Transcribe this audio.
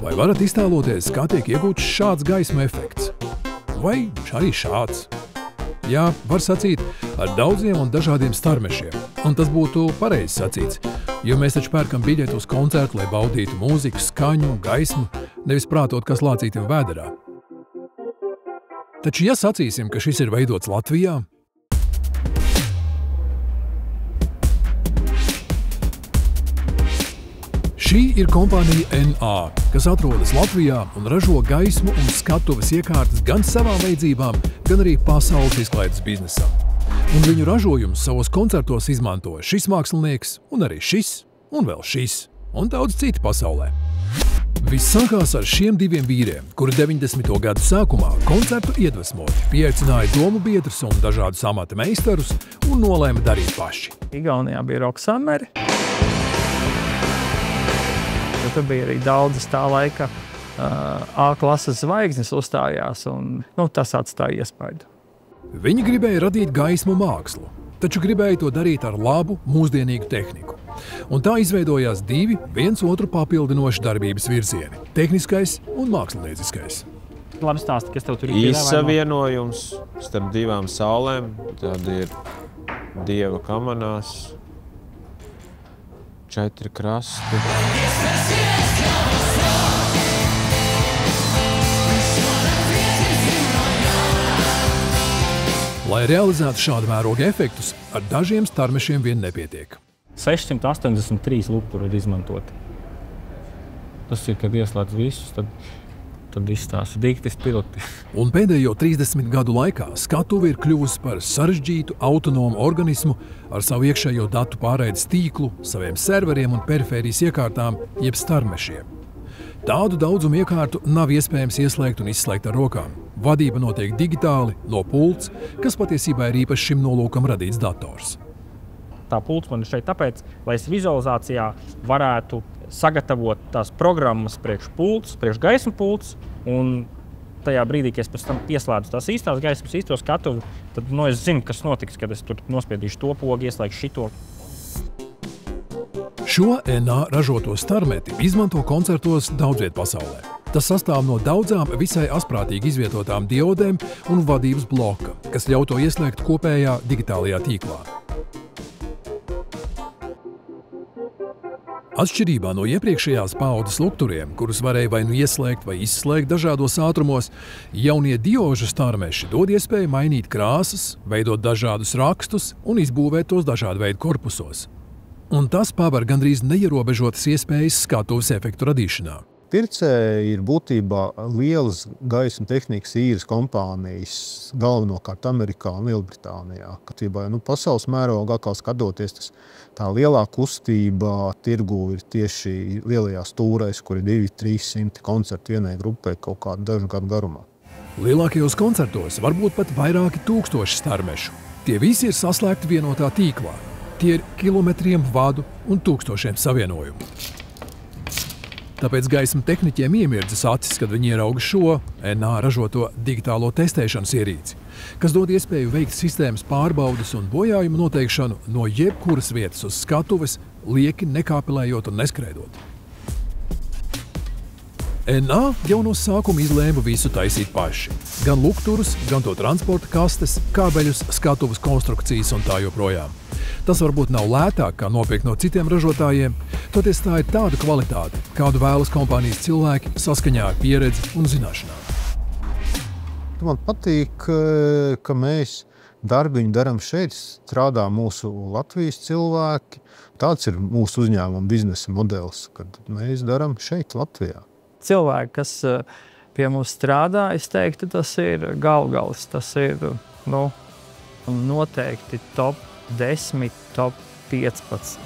Vai varat iztēloties, kā tiek iegūts šāds gaismu efekts? Vai arī šāds? Jā, var sacīt, ar daudziem un dažādiem starmešiem. Un tas būtu pareizi sacīts, jo mēs taču pērkam biļeti uz koncertu, lai baudītu mūziku, skaņu, gaismu, nevis prātot, kas lācītim vēderā. Taču, ja sacīsim, ka šis ir veidots Latvijā, šī ir kompānija NA, kas atrodas Latvijā un ražo gaismu un skatuves iekārtas gan savām vajadzībām, gan arī pasaules izklaides biznesā. Un viņu ražojumus savos koncertos izmanto šis mākslinieks, un arī šis, un vēl šis, un daudz citi pasaulē. Viss sākās ar šiem diviem vīriem, kuri 90. gadu sākumā koncertu iedvesmoti pieaicināja domu biedrus un dažādus amata meistarus un nolēma darīt paši. Igaunijā bija Rocksummeri. Tur bija arī daudzas tā laika A-klases zvaigznes uzstājās, un tas atstāja iespaidu. Viņi gribēja radīt gaismu mākslu, taču gribēja to darīt ar labu, mūsdienīgu tehniku. Un tā izveidojās divi viens otru papildinoši darbības virzieni – tehniskais un mākslinieciskais. Labi stāsti, kas tev tur ir piedāvājumā? Īsavienojums starp divām saulēm, tad ir Dieva kamanās, 4 krasti. Lai realizētu šādu mēroga efektus, ar dažiem starmešiem vien nepietiek. 683 lupturi ir izmantoti. Tas ir, kad ieslēdz visus, tad izstāsta diktis piloti. Un pēdējo 30 gadu laikā skatuve ir kļuvusi par sarežģītu, autonomu organismu ar savu iekšējo datu pārraides tīklu, saviem serveriem un perifērijas iekārtām, jeb starmešiem. Tādu daudzumu iekārtu nav iespējams ieslēgt un izslēgt ar rokām. Vadība notiek digitāli, no pults, kas patiesībā ir īpaši šim nolūkam radīts dators. Tā pults man ir šeit tāpēc, lai es vizualizācijā varētu sagatavot tās programmas priekš pults, priekš gaismu pults, un tajā brīdī, kad es pēc tam pieslēdzu tās īstās gaismas, īsto skatuvi, tad es zinu, kas notiks, kad es tur nospiedīšu to pogu, ieslēgšu šito. Šo NA ražoto starmeti izmanto koncertos daudzviet pasaulē. Tas sastāv no daudzām visai asprātīgi izvietotām diodēm un vadības bloka, kas ļauj to ieslēgt kopējā digitālajā tīklā. Atšķirībā no iepriekšējās paaudzes lukturiem, kurus varēja vai nu ieslēgt vai izslēgt dažādos ātrumos, jaunie diožu starmeši dod iespēju mainīt krāsas, veidot dažādus rakstus un izbūvēt tos dažādu veidu korpusos. Un tas paver gandrīz neierobežotas iespējas skatuves efektu radīšanā. Pircē ir būtībā lielas gaismu tehnikas īres kompānijas, galvenokārt Amerikā un Lielbritānijā. Pasaules mērogā, kā skatoties, tā lielā kustība tirgū ir tieši lielajās stūrēs, kur ir 200–300 koncerti vienai grupai kaut kādu dažu gadu garumā. Lielākajos koncertos var būt pat vairāki tūkstoši starmešu. Tie visi ir saslēgti vienotā tīklā. Tie ir kilometriem vadu un tūkstošiem savienojumu. Tāpēc gaismu tehniķiem iemirdzas acis, kad viņi ierauga šo NA ražoto digitālo testēšanas ierīci, kas dod iespēju veikt sistēmas pārbaudes un bojājumu noteikšanu no jebkuras vietas uz skatuves, lieki nekāpelējot un neskrēdot. NA jau no sākuma izlēma visu taisīt paši. Gan lukturus, gan to transporta kastes, kābeļus, skatuves konstrukcijas un tā joprojām. Tas varbūt nav lētāk, kā nopirkt no citiem ražotājiem, toties tā ir tāda kvalitāte, kādu vēlas kompānijas cilvēki saskaņā ar pieredzi un zināšanām. Man patīk, ka mēs darbiņu daram šeit, strādā mūsu Latvijas cilvēki. Tāds ir mūsu uzņēmuma biznesa modelis, kad mēs daram šeit, Latvijā. Cilvēki, kas pie mums strādā, es teiktu, tas ir galvgalis. Tas ir noteikti top 10, top 15.